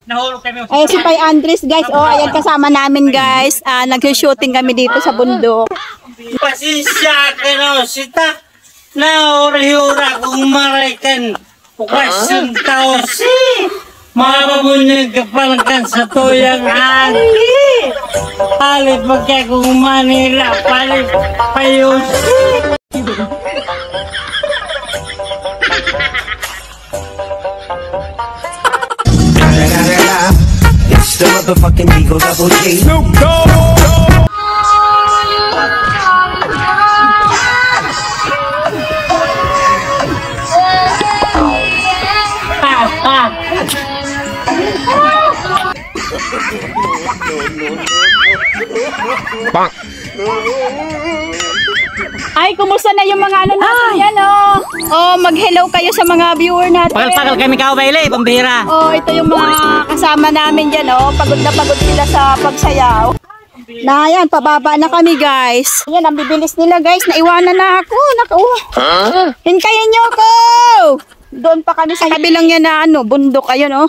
Nahulog kami. Ay, si Pai Andres, guys. Oh, ayan kasama namin, guys. Nag-shooting kami dito sa bundok. Pasisya ka na, sita. Na ori-ura kung maraikan. Bukas yung tao si. Mababunyang kapalangkan sa tuyang ali. Palit magkaya kung Manila. Palit payos. It's the motherfucking Eagle Double G. Snoop Dogg. Ay, kumusta na yung mga ano natin yan, oh? Oh, mag-hello kayo sa mga viewer natin. Pagal-pagal kami kao, Bailey, pambihira. Oh, ito yung mga kasama namin dyan, oh. Pagod na pagod sila sa pagsayaw. Na, yan, pababa na kami, guys. Yan, ang bibilis nila, guys. Naiwanan na ako. Hintayin nyo ko! Doon pa kami sa kabilang yan na, ano, bundok. Ayun, oh.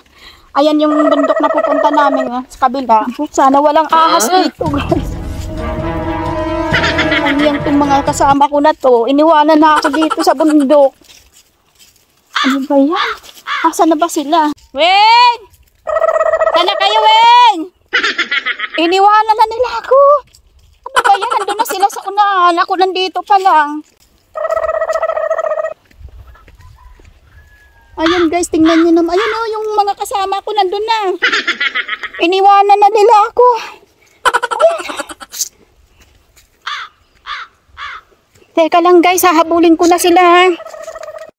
Ayan yung bundok na pupunta namin, oh, sa kabila. Sana walang ahas dito, guys. Yan itong mga kasama ko na to. Iniwanan na ako dito sa bundok. Ano ba yan? Asan na ba sila? Weng! Sana kayo, Weng! Iniwanan na nila ako. Ano ba yan? Nandun na sila sa unahan. Ako nandito pa lang. Ayun guys, tingnan nyo naman. Ayun oh, yung mga kasama ko nandun na. Iniwanan na nila ako. Teka lang guys, hahabulin ko na sila.